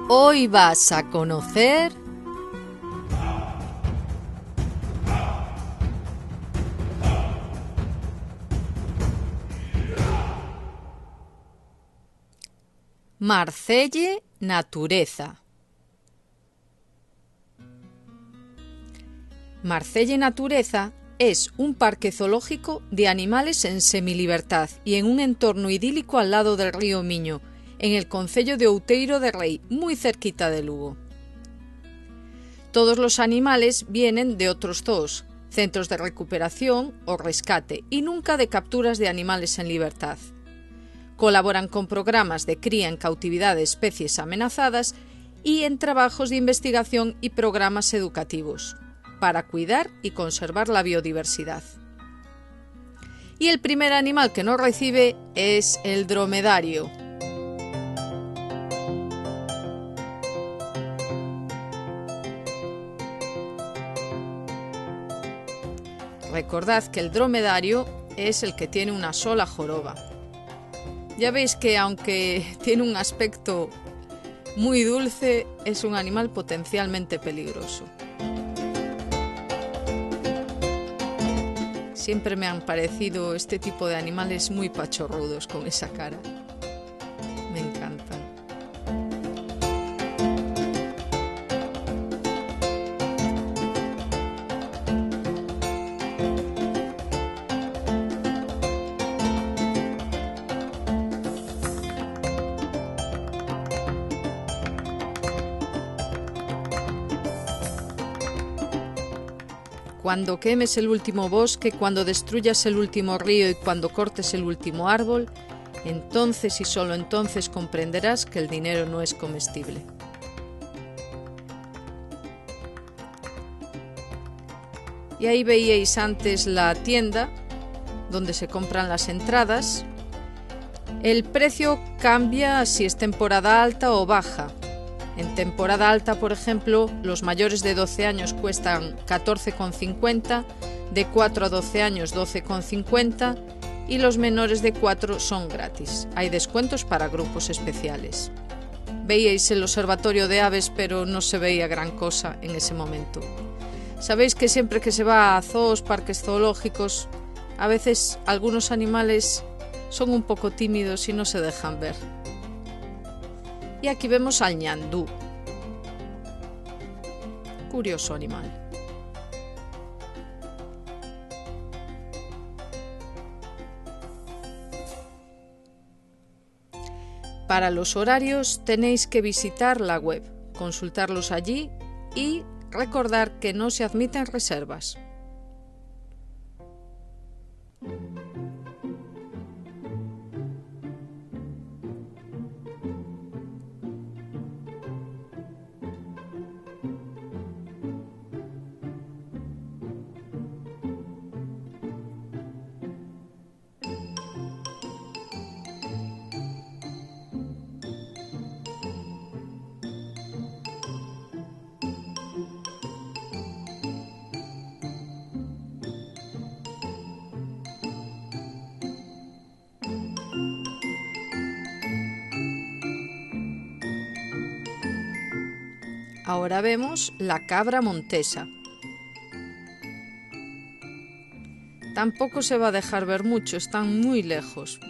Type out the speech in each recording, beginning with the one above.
Hoy vas a conocer Marcelle Natureza. Marcelle Natureza es un parque zoológico de animales en semilibertad y en un entorno idílico al lado del río Miño, en el concello de Outeiro de Rei, muy cerquita de Lugo. Todos los animales vienen de otros zoos, centros de recuperación o rescate y nunca de capturas de animales en libertad. Colaboran con programas de cría en cautividad de especies amenazadas y en trabajos de investigación y programas educativos para cuidar y conservar la biodiversidad. Y el primer animal que nos recibe es el dromedario. Recordad que el dromedario es el que tiene una sola joroba. Ya veis que aunque tiene un aspecto muy dulce, es un animal potencialmente peligroso. Siempre me han parecido este tipo de animales muy pachorrudos con esa cara. Me encantan. Cuando quemes el último bosque, cuando destruyas el último río y cuando cortes el último árbol, entonces y solo entonces comprenderás que el dinero no es comestible. Y ahí veíais antes la tienda donde se compran las entradas. El precio cambia si es temporada alta o baja. En temporada alta, por ejemplo, los mayores de 12 años cuestan 14,50, de 4 a 12 años 12,50 y los menores de 4 son gratis. Hay descuentos para grupos especiales. Veíais el observatorio de aves, pero no se veía gran cosa en ese momento. Sabéis que siempre que se va a zoos, parques zoológicos, a veces algunos animales son un poco tímidos y no se dejan ver. Y aquí vemos al ñandú. Curioso animal. Para los horarios tenéis que visitar la web, consultarlos allí y recordar que no se admiten reservas. Ahora vemos la cabra montesa. Tampoco se va a dejar ver mucho, están muy lejos.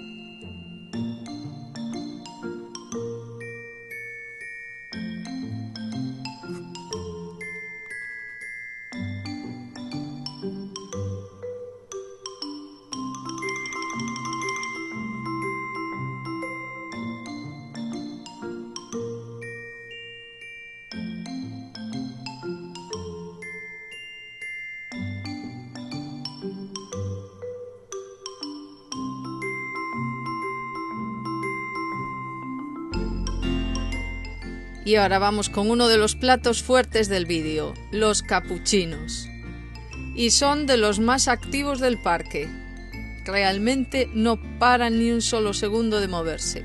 Y ahora vamos con uno de los platos fuertes del vídeo, los capuchinos. Y son de los más activos del parque. Realmente no paran ni un solo segundo de moverse.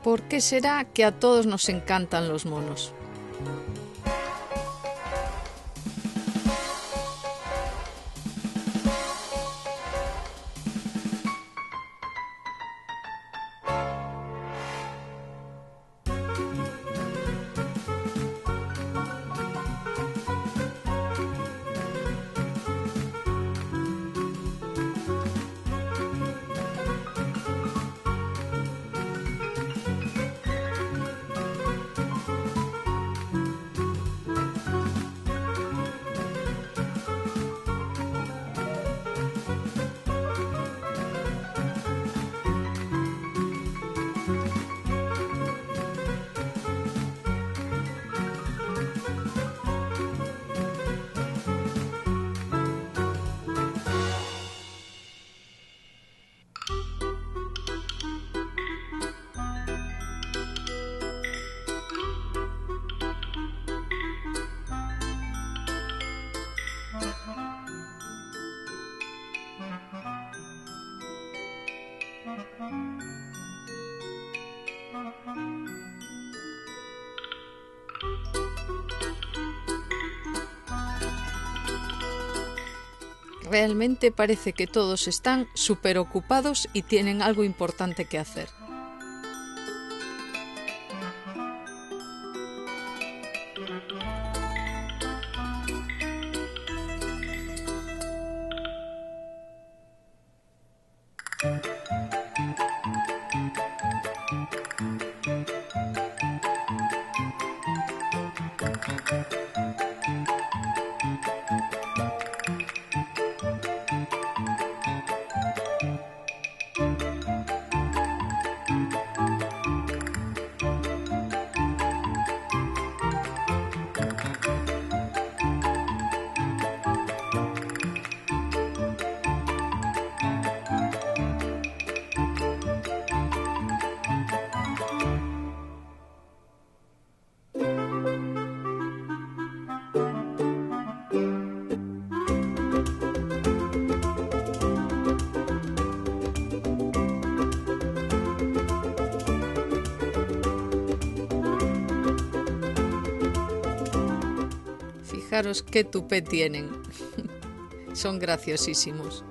¿Por qué será que a todos nos encantan los monos? Realmente parece que todos están súper ocupados y tienen algo importante que hacer. Fijaros qué tupé tienen. Son graciosísimos.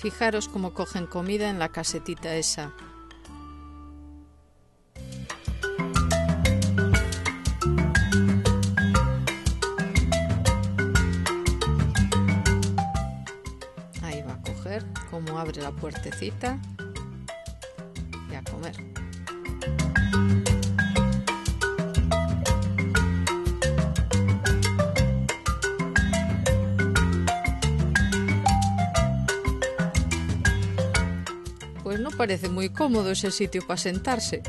Fijaros cómo cogen comida en la casetita esa. Ahí va a coger, cómo abre la puertecita y a comer. Pues no parece muy cómodo ese sitio para sentarse.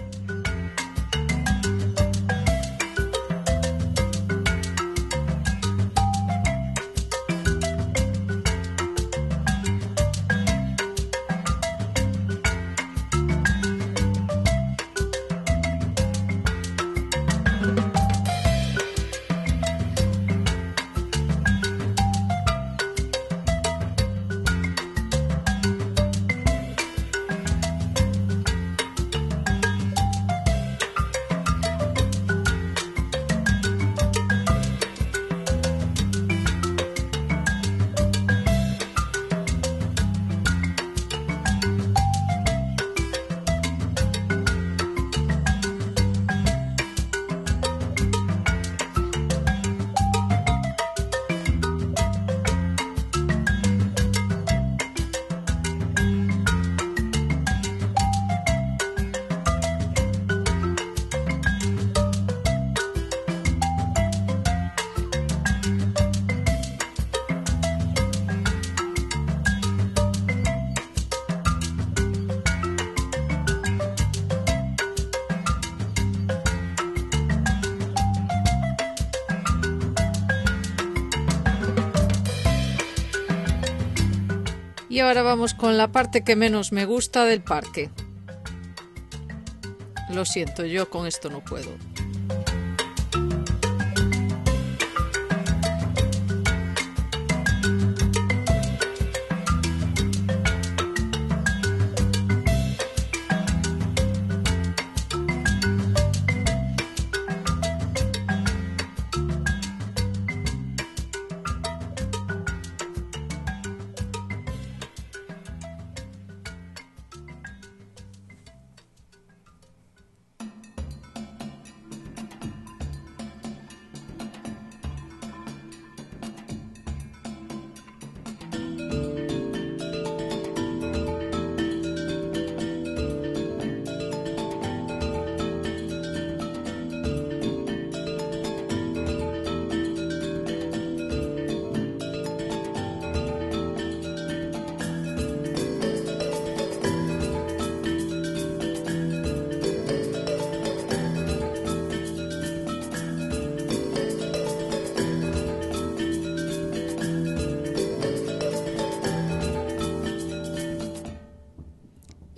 Y ahora vamos con la parte que menos me gusta del parque. Lo siento, yo con esto no puedo.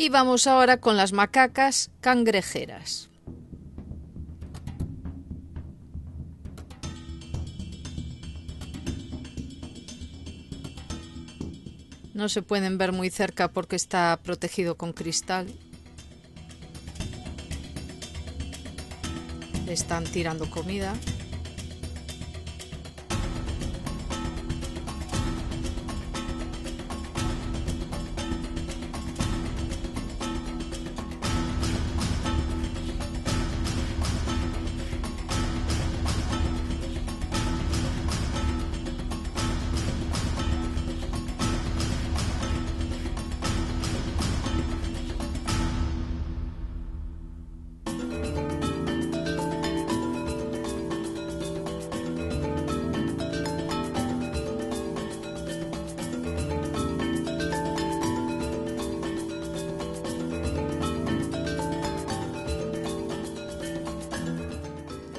Y vamos ahora con las macacas cangrejeras. No se pueden ver muy cerca porque está protegido con cristal. Le están tirando comida.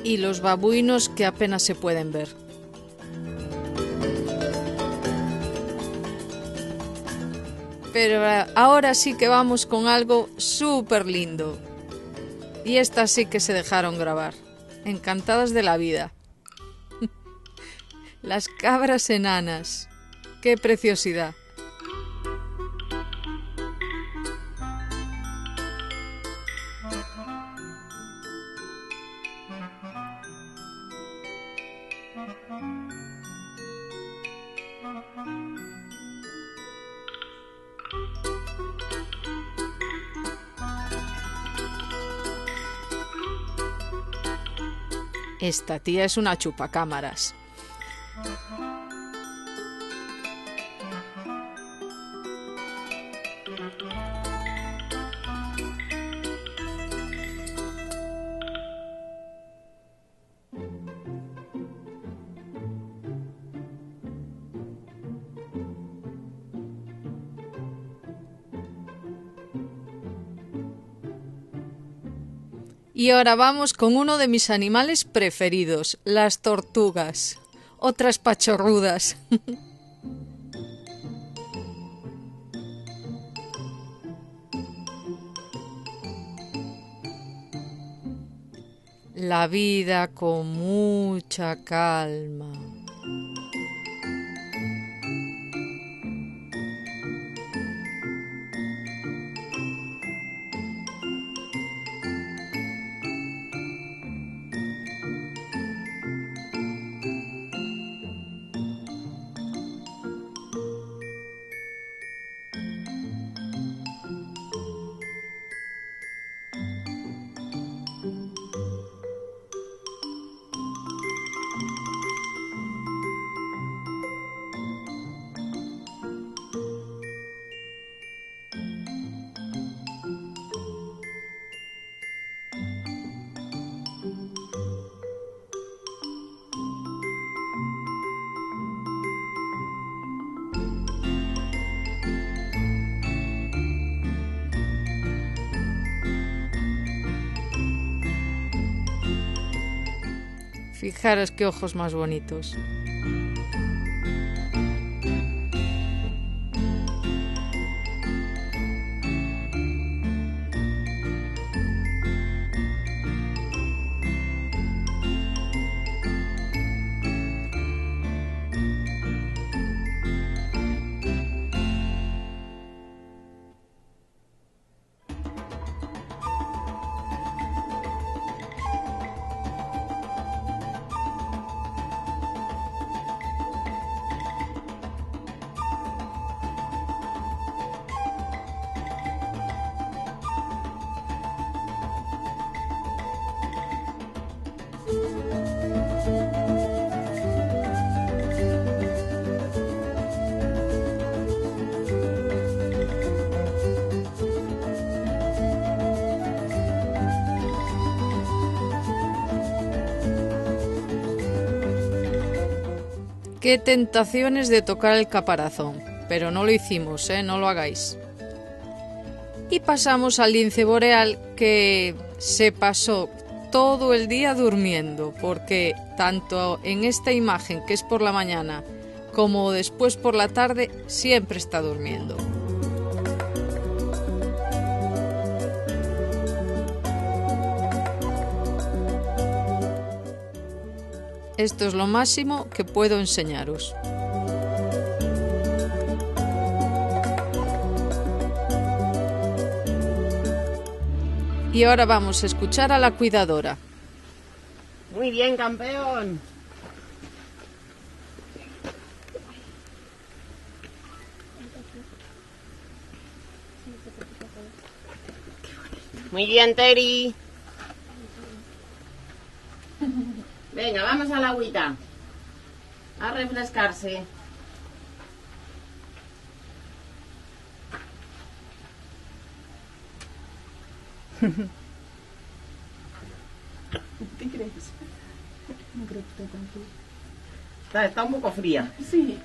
Y los babuinos que apenas se pueden ver. Pero ahora sí que vamos con algo súper lindo. Y estas sí que se dejaron grabar. Encantadas de la vida. Las cabras enanas. ¡Qué preciosidad! Esta tía es una chupacámaras. Y ahora vamos con uno de mis animales preferidos, las tortugas, otras pachorrudas. La vida con mucha calma. Fijaros qué ojos más bonitos. Qué tentaciones de tocar el caparazón, pero no lo hicimos, no lo hagáis. Y pasamos al lince boreal, que se pasó todo el día durmiendo, porque tanto en esta imagen, que es por la mañana, como después por la tarde, siempre está durmiendo. Esto es lo máximo que puedo enseñaros. Y ahora vamos a escuchar a la cuidadora. Muy bien, campeón. Muy bien, Teri. Venga, vamos a la agüita. A refrescarse. ¿Qué crees? No creo que esté tanto. Está un poco fría. Sí.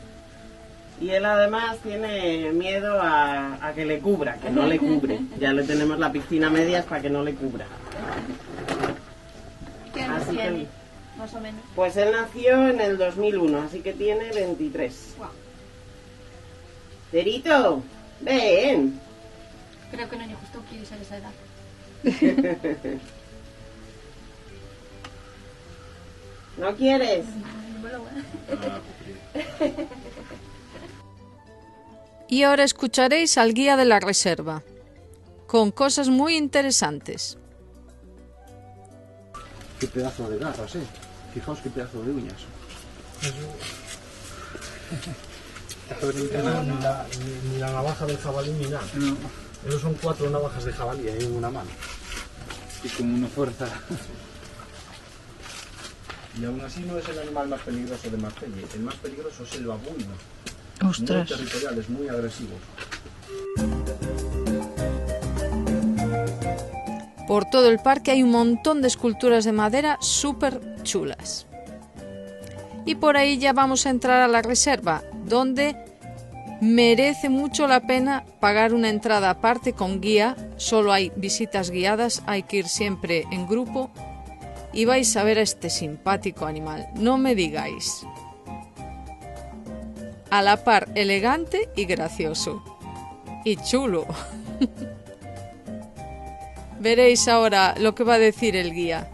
Y él además tiene miedo a que le cubra, que no le cubre. Ya le tenemos la piscina a medias para que no le cubra. ¿Qué años tiene? Más o menos. Pues él nació en el 2001, así que tiene 23. Wow. Terito, ven. Creo que no lle gustou que ser esa edad. ¿No quieres? Y ahora escucharéis al guía de la reserva, con cosas muy interesantes. Qué pedazo de garras, Fijaos qué pedazo de uñas. Ni la navaja del jabalí ni nada. No. Esos son 4 navajas de jabalí en una mano. Y con una fuerza. Y aún así no es el animal más peligroso de Marsella. El más peligroso es el babuino. Ostras. Muy territoriales, muy agresivos. Por todo el parque hay un montón de esculturas de madera súper chulas. Y por ahí ya vamos a entrar a la reserva, donde merece mucho la pena pagar una entrada aparte con guía. Solo hay visitas guiadas, hay que ir siempre en grupo. Y vais a ver a este simpático animal, no me digáis. A la par elegante y gracioso. Y chulo. Veréis ahora lo que va a decir el guía.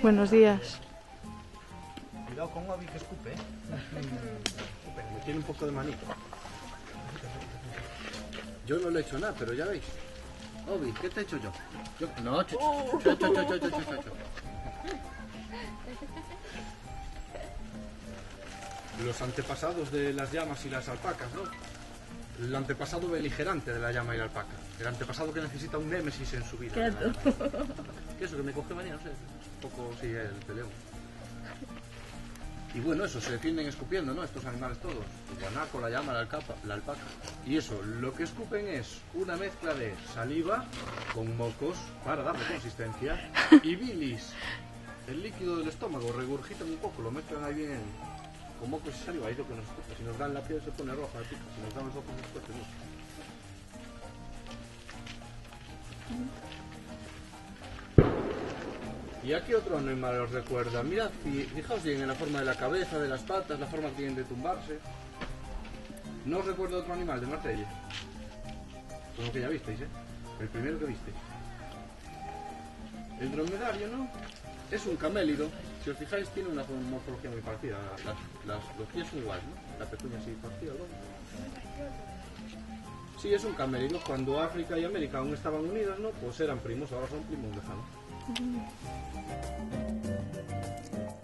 Buenos días. Cuidado con Obi que escupe, ¿eh? Me tiene un poco de manito. Yo no le he hecho nada, pero ya veis. Obi, ¿qué te he hecho yo? No, Los antepasados de las llamas y las alpacas, ¿no? El antepasado beligerante de la llama y la alpaca. El antepasado que necesita un némesis en su vida. Claro. ¿Qué es eso? Que me coge manía, no sé. Un poco, sí, el peleón. Y bueno, eso, se defienden escupiendo, ¿no? Estos animales todos. El guanaco, la llama, la alpaca. Y eso, lo que escupen es una mezcla de saliva con mocos para darle consistencia y bilis. El líquido del estómago, regurgitan un poco, lo mezclan ahí bien con mocos y saliva. Ahí es lo que nos escupe. Si nos dan la piel se pone roja, pica. Si nos dan los ojos nos cueste mucho. Y aquí otro animal os recuerda. Mirad, fijaos bien en la forma de la cabeza, de las patas, la forma que tienen de tumbarse. ¿No os recuerda otro animal de Marsella? Como que ya visteis, ¿eh? El primero que visteis. El dromedario, ¿no? Es un camélido. Si os fijáis, tiene una morfología muy parecida. Los pies son iguales, ¿no? La pezuña así partida, ¿no? Sí, es un camélido. Cuando África y América aún estaban unidas, ¿no? Pues eran primos, ahora son primos lejanos.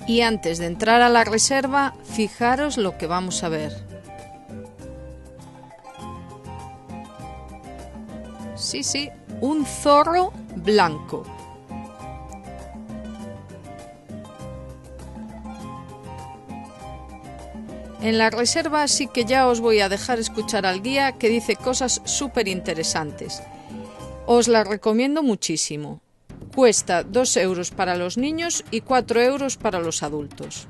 Y antes de entrar a la reserva, fijaros lo que vamos a ver. Sí, sí, un zorro blanco. En la reserva sí que ya os voy a dejar escuchar al guía, que dice cosas súper interesantes. Os la recomiendo muchísimo. Cuesta 2 euros para los niños y 4 euros para los adultos.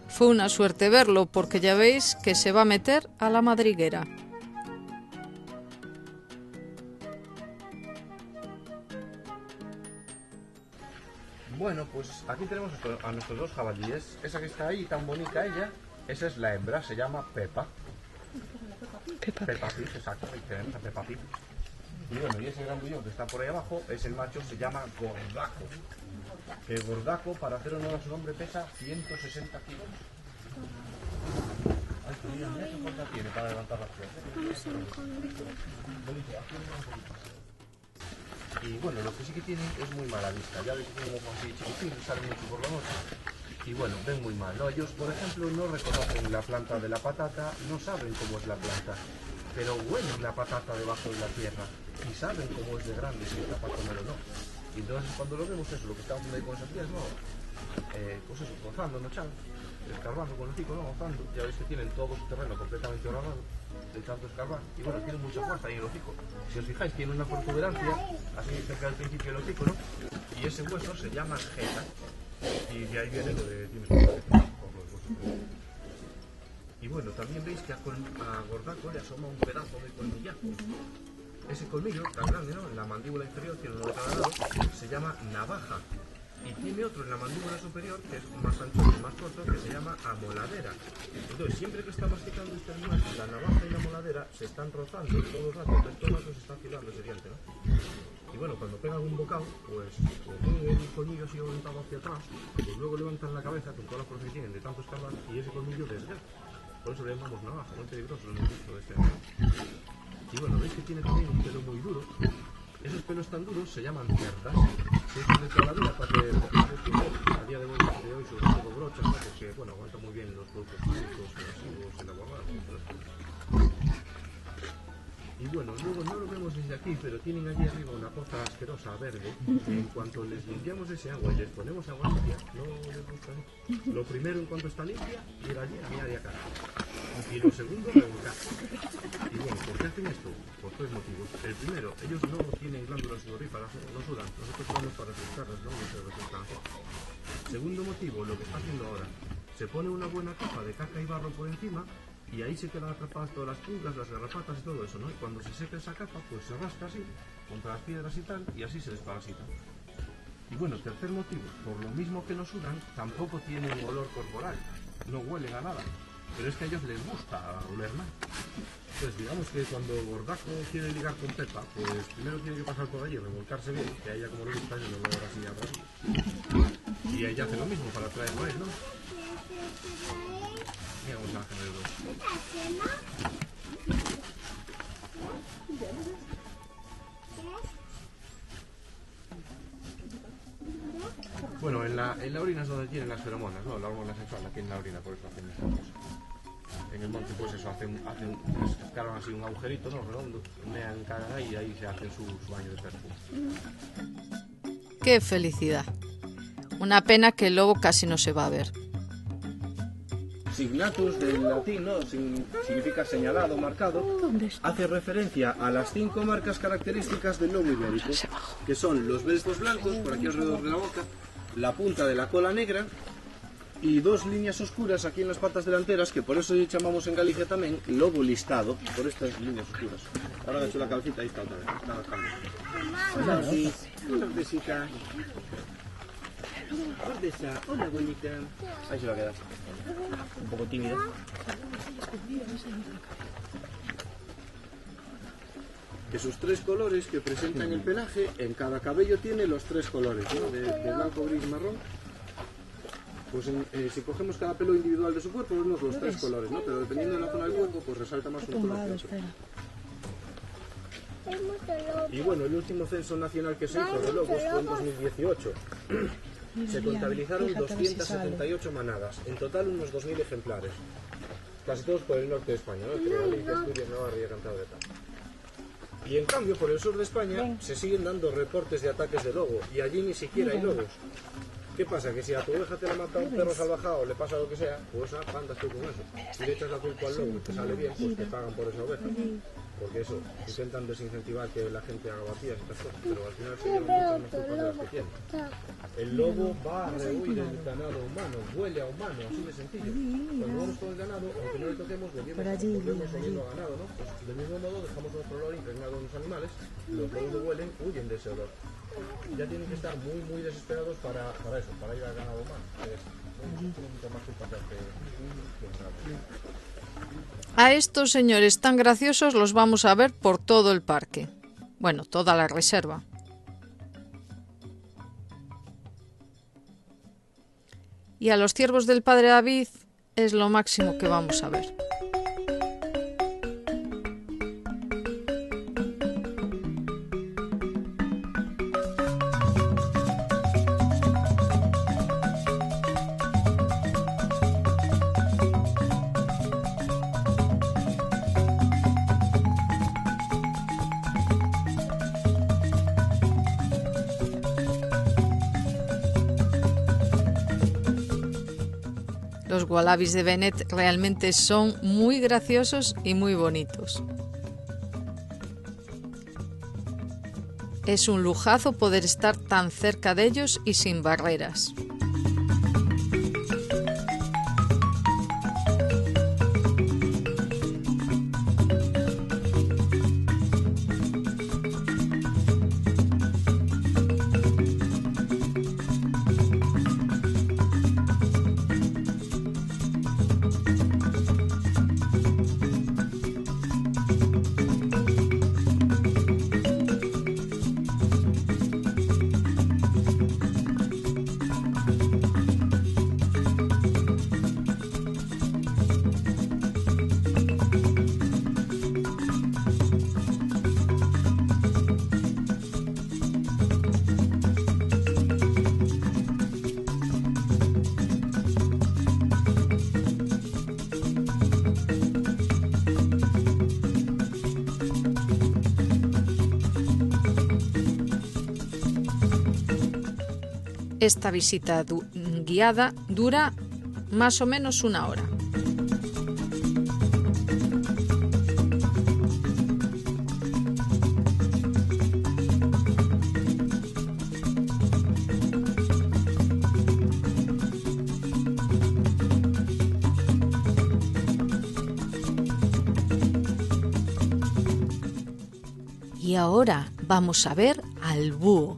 Fue una suerte verlo, porque ya veis que se va a meter a la madriguera. Bueno, pues aquí tenemos a nuestros dos jabalíes. Esa que está ahí, tan bonita ella, esa es la hembra, se llama Pepa. Peppa Pig, exacto, ahí tenemos a Peppa Pig. Y bueno, y ese grandullón que está por ahí abajo es el macho, se llama Gordaco. Que Gordaco, para hacer honor a su nombre, pesa 160 kilos. Ay, mira qué fuerza tiene para levantar las piernas. Y bueno, lo que sí que tienen es muy mala vista. Ya veis que tienen ojos así chiquititos, salen mucho por la noche. Y bueno, ven muy mal, ¿no? Ellos, por ejemplo, no reconocen la planta de la patata, no saben cómo es la planta, pero huelen la patata debajo de la tierra y saben cómo es de grande, si está para comer o no. Y entonces cuando lo vemos eso, lo que estamos ahí con esas pies, ¿no? Pues eso, gozando, ¿no, Chan? Escarbando con el pico, ¿no? Gozando. Ya veis que tienen todo su terreno completamente horadado de tanto escarbar. Y bueno, tienen mucha fuerza ahí en el hocico. Si os fijáis, tiene una protuberancia, así cerca del principio del hocico, ¿no? Y ese hueso se llama jeta. Y de ahí viene lo de tienes por los huesos. Y bueno, también veis que a Gordaco le asoma un pedazo de colmillazo. ese colmillo tan grande, ¿no? En la mandíbula inferior, tiene uno de cada lado, se llama navaja. Y tiene otro en la mandíbula superior, que es más ancho y más corto, que se llama amoladera. Entonces, siempre que está masticando este animal, la navaja y la amoladera se están rozando todo el rato, entonces todo el rato se está afilando ese diente, ¿no? Y bueno, cuando pegan un bocado, pues ponen el colmillo así orientado hacia atrás, pues luego levantan la cabeza con toda la fuerza que tienen de tanto escalar y ese colmillo desgarra. Por eso le llamamos navaja, muy peligroso el gusto de este animal. Y bueno, veis que tiene también un pelo muy duro. Esos pelos tan duros se llaman cerdas. Se usan de toda la vida para hacer a día de hoy sobre todo brochas, ¿no? Porque bueno, aguanta muy bien los productos químicos, agresivos, el aguarrado, etc. Y bueno, luego no lo vemos desde aquí, pero tienen allí arriba una cosa asquerosa verde. En cuanto les limpiamos ese agua y les ponemos agua limpia, no les gusta. Lo primero, en cuanto está limpia, ir allí a mirar y a cagar. Y lo segundo, revolcar. Y bueno, ¿por qué hacen esto? Por tres motivos. El primero, ellos no tienen glándulas sudoríparas, no sudan. Nosotros sudamos para refrescarlas, ¿no? No se refrescan. Segundo motivo, lo que está haciendo ahora. Se pone una buena capa de caca y barro por encima y ahí se quedan atrapadas todas las pulgas, las garrapatas y todo eso, ¿no? Y cuando se seca esa capa, pues se rasca así, contra las piedras y tal, y así se desparasita. Y bueno, tercer motivo, por lo mismo que no sudan, tampoco tienen olor corporal, no huelen a nada. Pero es que a ellos les gusta oler mal. Pues digamos que cuando Gordaco quiere ligar con Pepa, pues primero tiene que pasar por allí, revolcarse bien, que a ella como le gusta el olor así a Brasil. Y ella hace lo mismo para traer con él, ¿no? Mira cómo se va a generar dos. Bueno, en la orina es donde tienen las feromonas, ¿no? La hormona sexual, aquí en la orina, por eso hacen estas cosas. En el monte, pues eso, cavan así un agujerito, ¿no? Redondo, mean cada ahí y ahí se hacen su baño de perfume. ¡Qué felicidad! Una pena que el lobo casi no se va a ver. Signatus del latín, ¿no? Significa señalado, marcado. Hace referencia a las 5 marcas características del lobo ibérico, que son los belfos blancos, por aquí alrededor de la boca, la punta de la cola negra y 2 líneas oscuras aquí en las patas delanteras, que por eso llamamos en Galicia también lobo listado, por estas líneas oscuras. Ahora me he hecho la cabecita, ahí está otra vez, está bajando. Hola, sí. Hola, besita. Hola, bonita. Ahí se va a quedar. Un poco tímida. Que sus 3 colores que presentan el pelaje, en cada cabello tiene los 3 colores, ¿no? De blanco, gris, marrón. Pues si cogemos cada pelo individual de su cuerpo, vemos los 3 colores, ¿no? Pero dependiendo de la zona del cuerpo, pues resalta más un color que otro. Y bueno, el último censo nacional que se hizo de lobos fue en 2018. Se contabilizaron 278 manadas, en total unos 2.000 ejemplares. Casi todos por el norte de España, ¿no? Entre Galicia, Asturias, Navarra y Cantabria. Y en cambio, por el sur de España se siguen dando reportes de ataques de lobo, y allí ni siquiera hay lobos. ¿Qué pasa? Que si a tu oveja te la mata un perro salvajado o le pasa lo que sea, pues andas tú con eso. Si le echas la culpa al lobo y te sale bien, pues te pagan por esa oveja. Porque eso, intentan desincentivar que la gente haga vacías y estas cosas, pero al final se llevan muchas más culpas de las que tienen. El lobo va a rehuir el ganado humano, huele a humano, así de sencillo. Cuando vamos con el ganado, aunque no le toquemos, volvemos oliendo a ganado, ¿no? Pues del mismo modo dejamos nuestro olor impregnado en los animales, los lobos lo huelen, huyen de ese olor. Ya tienen que estar muy, muy desesperados para eso, para ir al ganado humano. Tienen mucha más culpa que el ganado. A estos señores tan graciosos los vamos a ver por todo el parque. Bueno, toda la reserva. Y a los ciervos del Padre David es lo máximo que vamos a ver. Los wallabies de Bennett realmente son muy graciosos y muy bonitos. Es un lujazo poder estar tan cerca de ellos y sin barreras. Esta visita guiada dura más o menos 1 hora. Y ahora vamos a ver al búho.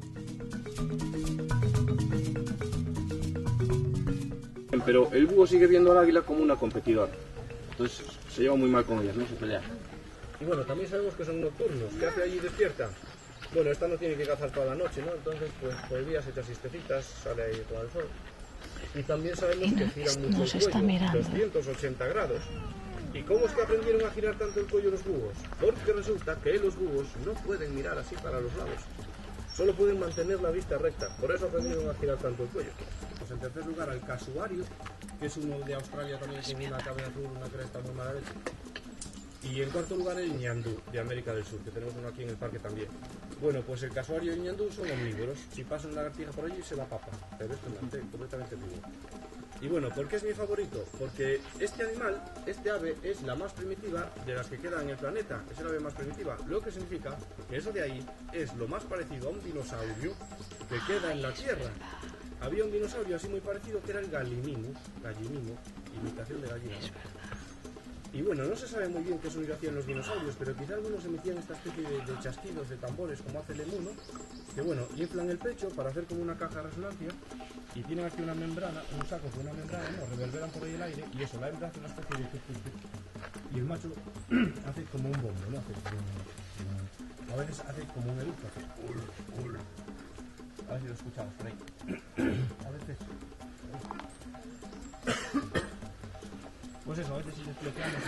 Pero el búho sigue viendo al águila como una competidora. Entonces se lleva muy mal con ellas, no se pelea. Y bueno, también sabemos que son nocturnos. ¿Qué hace allí despierta? Bueno, esta no tiene que cazar toda la noche, ¿no? Entonces, pues por el día se echa siestecitas, sale ahí todo el sol. Y también sabemos que giran mucho el cuello, 280 grados. ¿Y cómo es que aprendieron a girar tanto el cuello los búhos? Porque resulta que los búhos no pueden mirar así para los lados. Solo pueden mantener la vista recta, por eso aprendieron a girar tanto el cuello. Pues en tercer lugar al casuario, que es uno de Australia también con una cabeza azul, una cresta muy mala leche. Y en cuarto lugar el ñandú, de América del Sur, que tenemos uno aquí en el parque también. Bueno, pues el casuario y el ñandú son omnívoros. Si pasa una lagartija por allí se la papa, pero esto es completamente vivo. Y bueno, ¿por qué es mi favorito? Porque este animal, este ave, es la más primitiva de las que quedan en el planeta. Es el ave más primitiva, lo que significa que eso de ahí es lo más parecido a un dinosaurio que queda en la Tierra. Había un dinosaurio así muy parecido que era el gallinimo, imitación de gallina. Y bueno, no se sabe muy bien qué sonido hacían los dinosaurios, pero quizá algunos emitían esta especie de chasquidos, de tambores, como hace el emú, ¿no? Que bueno, inflan el pecho para hacer como una caja de resonancia y tienen aquí una membrana, un saco con una membrana, ¿no? Reverberan por ahí el aire y eso, la hembra hace una especie de tic-tic-tic y el macho hace como un bombo, ¿no? A veces hace como un eructo, hace ul. A ver si lo escuchamos por ahí. A veces. Pues eso, a veces si les bloqueamos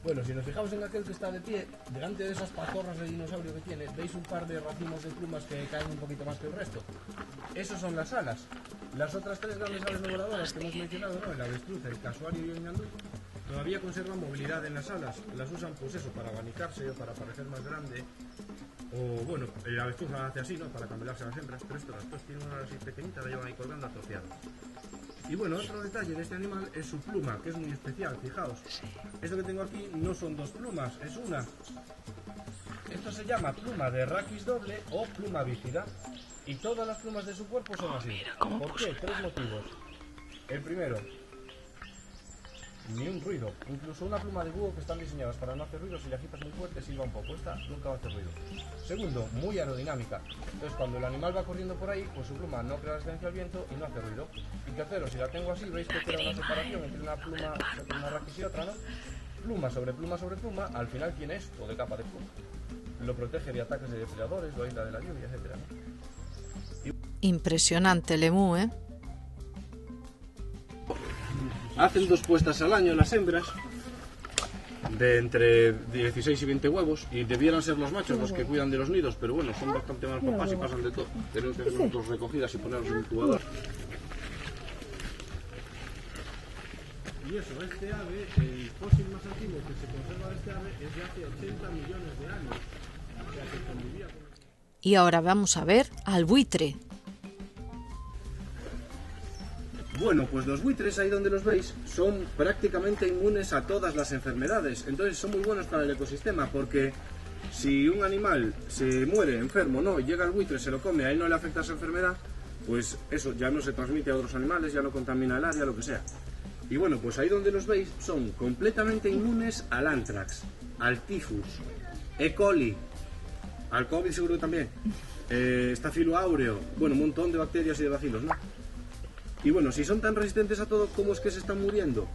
Bueno, si nos fijamos en aquel que está de pie, delante de esas patorras de dinosaurio que tiene, veis un par de racimos de plumas que caen un poquito más que el resto. Esos son las alas. Las otras 3 grandes aves no voladoras que hemos mencionado, ¿no? El avestruz, el casuario y el ñandú, todavía conservan movilidad en las alas. Las usan pues eso, para abanicarse o para parecer más grande. O bueno, el avestruz la hace así, ¿no? Para cambiarse a las hembras, pero las dos tienen una así pequeñita, la llevan ahí colgando atrofiada. Y bueno, otro detalle de este animal es su pluma, que es muy especial, fijaos. Esto que tengo aquí no son 2 plumas, es una. Esto se llama pluma de raquis doble o pluma bífida. Y todas las plumas de su cuerpo son así. ¿Por qué? 3 motivos. El primero, ni un ruido. Incluso una pluma de búho que están diseñadas para no hacer ruido, si le agitas muy fuerte silba un poco. Esta nunca va a hacer ruido. Segundo, muy aerodinámica. Entonces cuando el animal va corriendo por ahí, pues su pluma no crea resistencia al viento y no hace ruido. Y tercero, si la tengo así, veis que crea una separación entre una pluma, una raquis y otra, ¿no? Pluma sobre pluma sobre pluma, al final tiene esto de capa de pluma. Lo protege de ataques de depredadores, lo aísla de la lluvia, etc., ¿no? Impresionante el emú, ¿eh? Hacen 2 puestas al año las hembras, de entre 16 y 20 huevos, y debieran ser los machos los que cuidan de los nidos, pero bueno, son bastante malos papás y pasan de todo. Tenemos que hacer nosotros recogidas y ponerlos en un incubador. Y eso, este ave, el fósil más antiguo que se conserva de este ave es de hace 80 millones de años. O sea, que convivía con... Y ahora vamos a ver al buitre. Bueno, pues los buitres, ahí donde los veis, son prácticamente inmunes a todas las enfermedades. Entonces son muy buenos para el ecosistema, porque si un animal se muere enfermo, no, llega el buitre, se lo come, a él no le afecta esa enfermedad, pues eso ya no se transmite a otros animales, ya no contamina el área, lo que sea. Y bueno, pues ahí donde los veis son completamente inmunes al anthrax, al tifus, E. coli, al COVID seguro que también, Staphylo aureus, bueno, un montón de bacterias y de bacilos, ¿no? Y bueno, si son tan resistentes a todo, ¿cómo es que se están muriendo?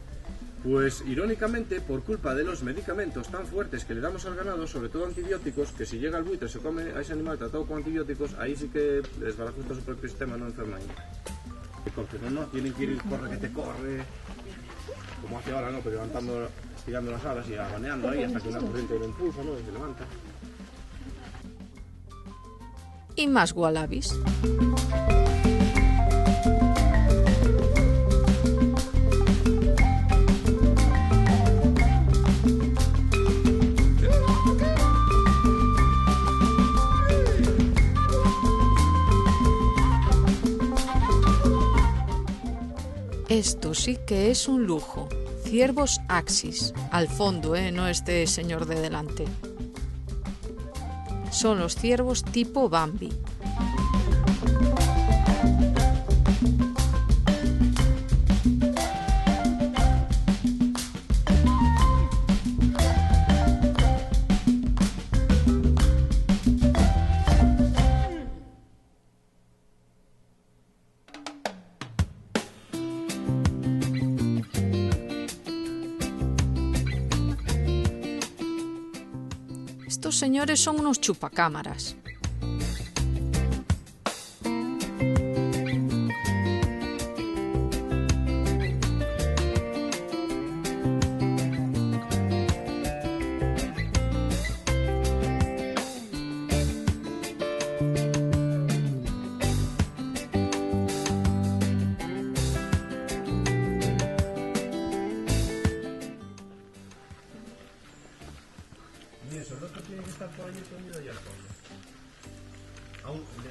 Pues irónicamente, por culpa de los medicamentos tan fuertes que le damos al ganado, sobre todo antibióticos, que si llega el buitre se come a ese animal tratado con antibióticos, ahí sí que les barajusta su propio sistema, no enferma ahí. Porque no, tienen que ir, corre que te corre, como hace ahora, ¿no? Pero levantando, estirando las alas y abaneando ahí hasta que una corriente lo impulsa, ¿no? Y se levanta. Y más wallabies. Esto sí que es un lujo. Ciervos Axis. Al fondo, no este señor de delante. Son los ciervos tipo Bambi. Estos señores son unos chupacámaras. Y eso, el otro tiene que estar por ahí escondido ya al fondo.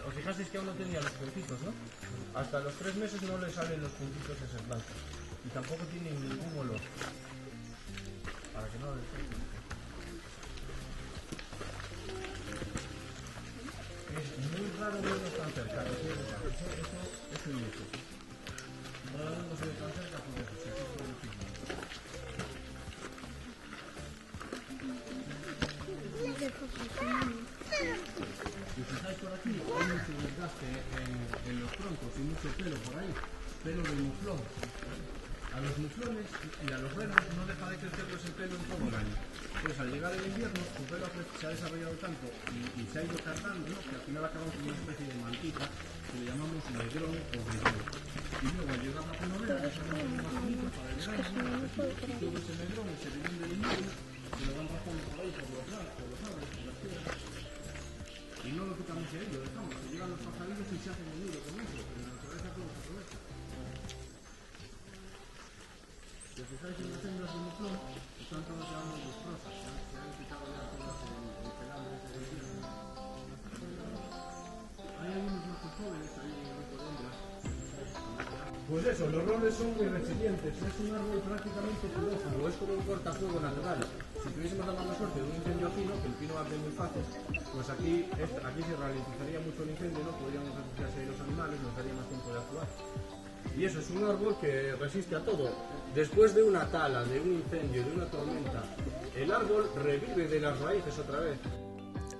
¿Os fijasteis que aún no tenía los puntitos, no? Hasta los 3 meses no le salen los puntitos ese blanco. Y tampoco tiene ningún olor. Para que no lo detecten. Es muy raro verlos tan cerca. Eso es un lujo. No lo vemos tan cerca por eso. Si aquí por el mismo. Si fijáis por aquí, hay mucho desgaste en los troncos y mucho pelo por ahí, pelo de muflón. A los muflones y a los renos no deja de crecerles el pelo en todo el año. Pues al llegar el invierno, su pelo se ha desarrollado tanto y se ha ido cargando, ¿no? Que al final acabamos con una especie de mantita que le llamamos negrón o negrón. Y luego al llegar la primavera, desarrollamos un más bonito para el verano, y todo ese negrón se viene del invierno, se lo van rascando por ahí, por los árboles, por las piedras. Y no lo quitamos de ahí, lo dejamos, que llegan los pajarillos y se hacen un nudo con eso, en la naturaleza todo se aprovecha. Si os fijáis en las hembras de muflón, están todas llamando lustrosas, se han quitado ya todas el pelado ese de invierno. Hay algunos machos jóvenes ahí en el grupo de hembras. Pues eso, los robles son muy resilientes, es un árbol prácticamente xilófago, es como un cortafuego natural. Si tuviésemos la mala suerte de un incendio fino, que el pino arde muy fácil, pues aquí se ralentizaría mucho el incendio, no podríamos refugiarse ahí los animales, nos daría más tiempo de actuar. Y eso es un árbol que resiste a todo. Después de una tala, de un incendio, de una tormenta, el árbol revive de las raíces otra vez.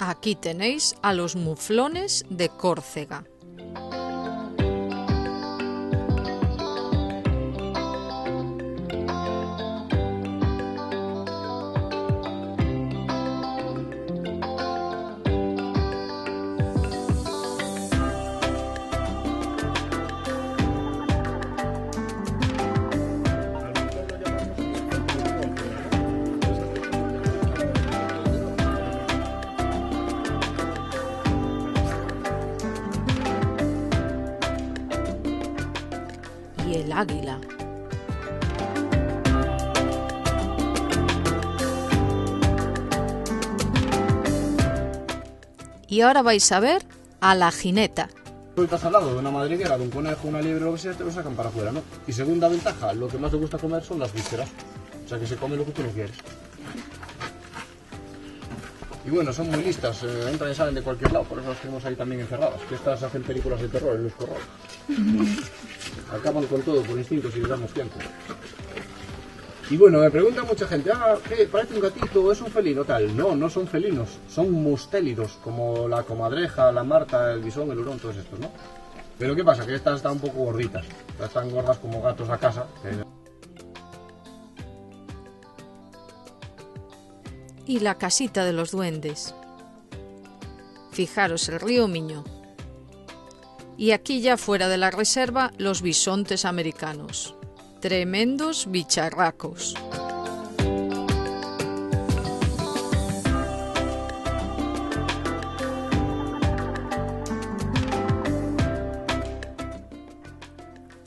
Aquí tenéis a los muflones de Córcega. Y el águila. Y ahora vais a ver a la jineta. Sueltas al lado de una madriguera, de un conejo, una liebre o lo que sea, te lo sacan para afuera, ¿no? Y segunda ventaja, lo que más te gusta comer son las vísceras. O sea que se come lo que tú no quieres. Y bueno, son muy listas, entran y salen de cualquier lado, por eso las tenemos ahí también encerradas. Que estas hacen películas de terror en los corrales. Acaban con todo por instinto si les damos tiempo. Y bueno, me pregunta mucha gente, ¿qué? ¿Parece un gatito? ¿Es un felino? Tal. No, no son felinos, son mustélidos, como la comadreja, la marta, el bisón, el hurón, todos estos, ¿no? Pero ¿qué pasa? Que estas están un poco gorditas, están gordas como gatos a casa. Y la casita de los duendes. Fijaros el río Miño. Y aquí ya fuera de la reserva, los bisontes americanos. Tremendos bicharracos.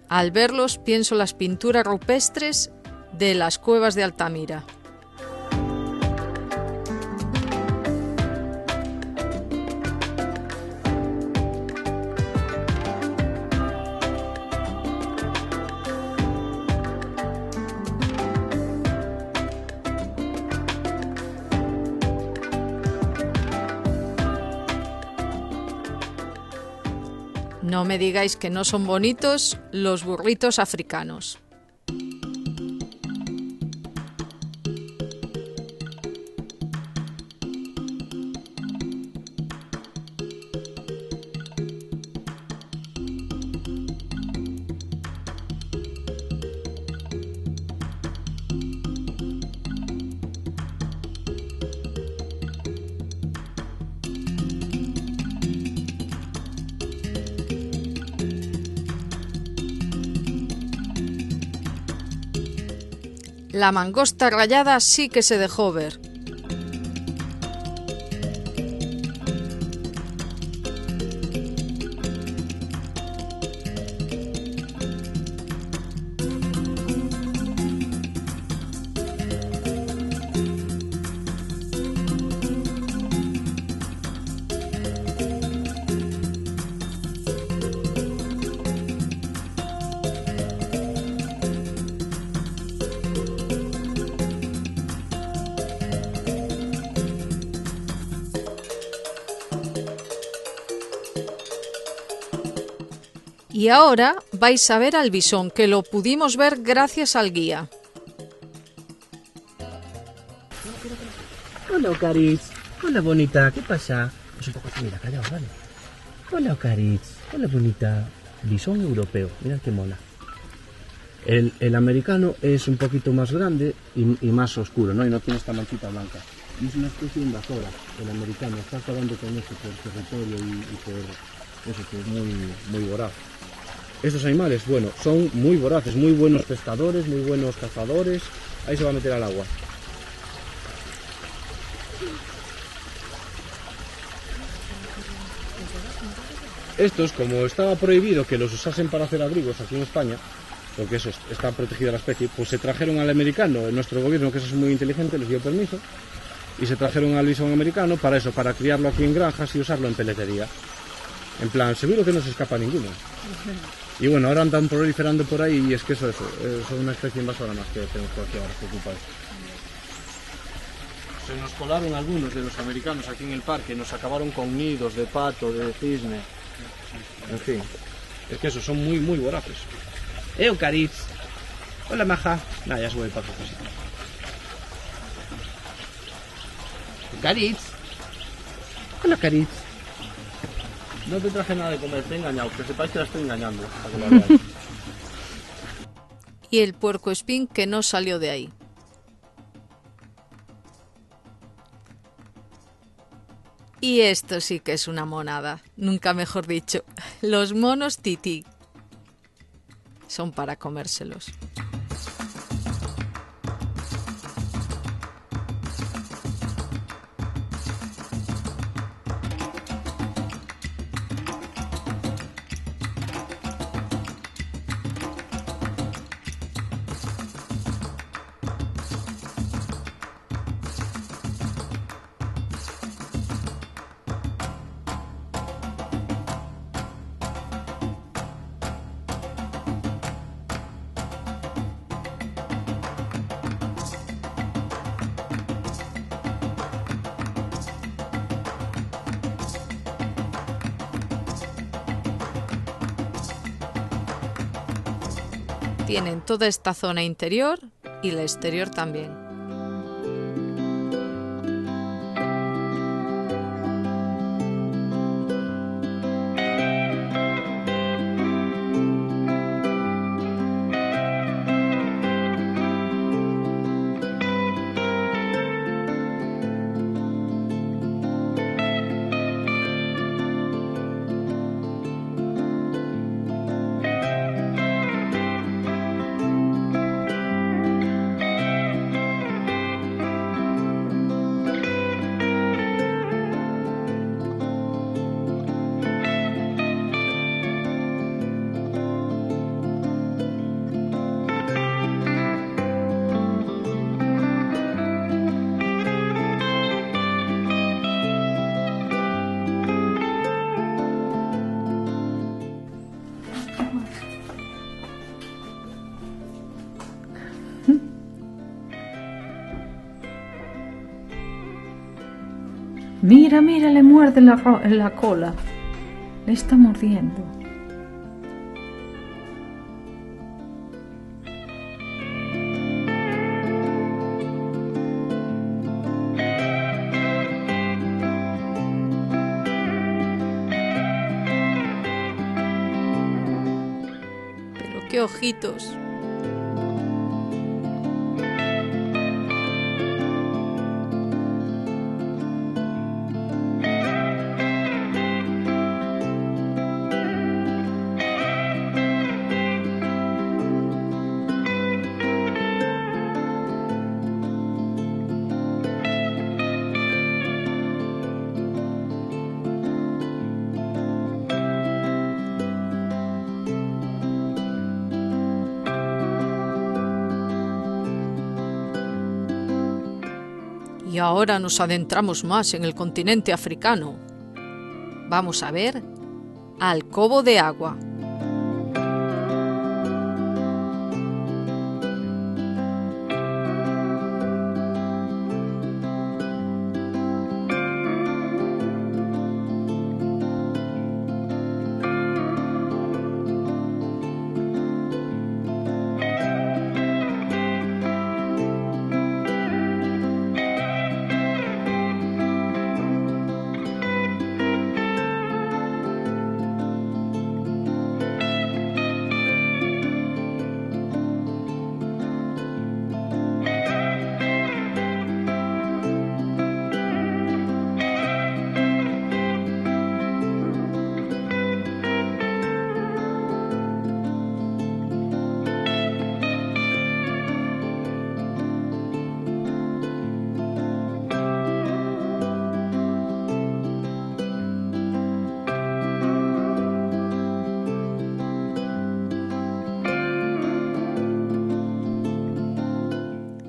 Al verlos pienso las pinturas rupestres de las cuevas de Altamira. No me digáis que no son bonitos los burritos africanos. La mangosta rallada sí que se dejó ver. Y ahora vais a ver al bisón, que lo pudimos ver gracias al guía. Hola, Ocaritz. Hola, bonita. ¿Qué pasa? Es un poco tímida, callado, ¿vale? Hola, Ocaritz. Hola, bonita. Bisón europeo. Mirad qué mola. El americano es un poquito más grande y más oscuro, ¿no? Y no tiene esta manchita blanca. Y es una especie invasora. El americano está acabando con eso por territorio y por eso, que es muy voraz. Estos animales, bueno, son muy voraces, muy buenos pescadores, muy buenos cazadores. Ahí se va a meter al agua. Estos, como estaba prohibido que los usasen para hacer abrigos aquí en España, porque eso está protegida la especie, pues se trajeron al americano. Nuestro gobierno, que eso es muy inteligente, les dio permiso, y se trajeron al bisón americano para eso, para criarlo aquí en granjas y usarlo en peletería. En plan, seguro que no se escapa ninguno. Y bueno, ahora andan proliferando por ahí y es que eso es una especie invasora más que tenemos por aquí ahora que ocupa esto. Se nos colaron algunos de los americanos aquí en el parque, nos acabaron con nidos de pato, de cisne. En fin, es que eso, son muy voraces. Ocaritz. Hola, maja. Nada, ya sube el pato casi. Ocaritz. Hola, Ocaritz. No te traje nada de comer, te he engañado, que sepáis que la estoy engañando. Para que lo veáis. Y el puercoespín que no salió de ahí. Y esto sí que es una monada, nunca mejor dicho. Los monos tití. Son para comérselos. Tienen toda esta zona interior y la exterior también. Mira, le muerde la cola. Le está mordiendo. ¡Qué ojitos! Y ahora nos adentramos más en el continente africano. Vamos a ver al Cobo de Agua.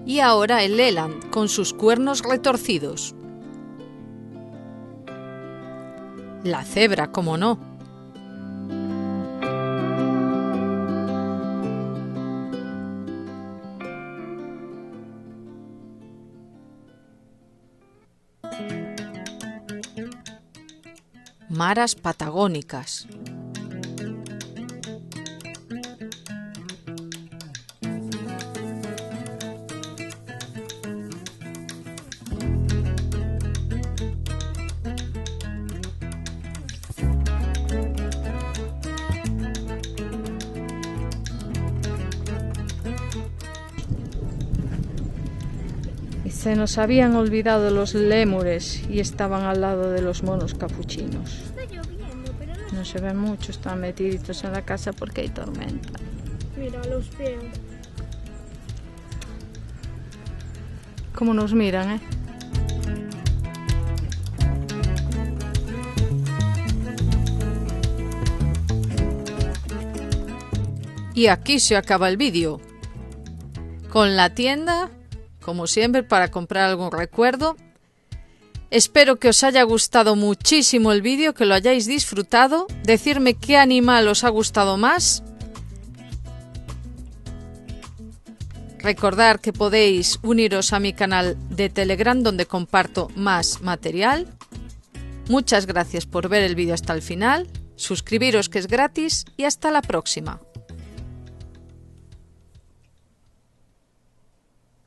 Y ahora el eland, con sus cuernos retorcidos. La cebra, cómo no. Maras patagónicas. Se nos habían olvidado los lémures y estaban al lado de los monos capuchinos. No se ven mucho, están metiditos en la casa porque hay tormenta. Mira los pies. ¿Cómo nos miran, eh? Y aquí se acaba el vídeo. Con la tienda, como siempre, para comprar algún recuerdo. Espero que os haya gustado muchísimo el vídeo, que lo hayáis disfrutado. Decirme qué animal os ha gustado más. Recordad que podéis uniros a mi canal de Telegram, donde comparto más material. Muchas gracias por ver el vídeo hasta el final. Suscribiros, que es gratis, y hasta la próxima.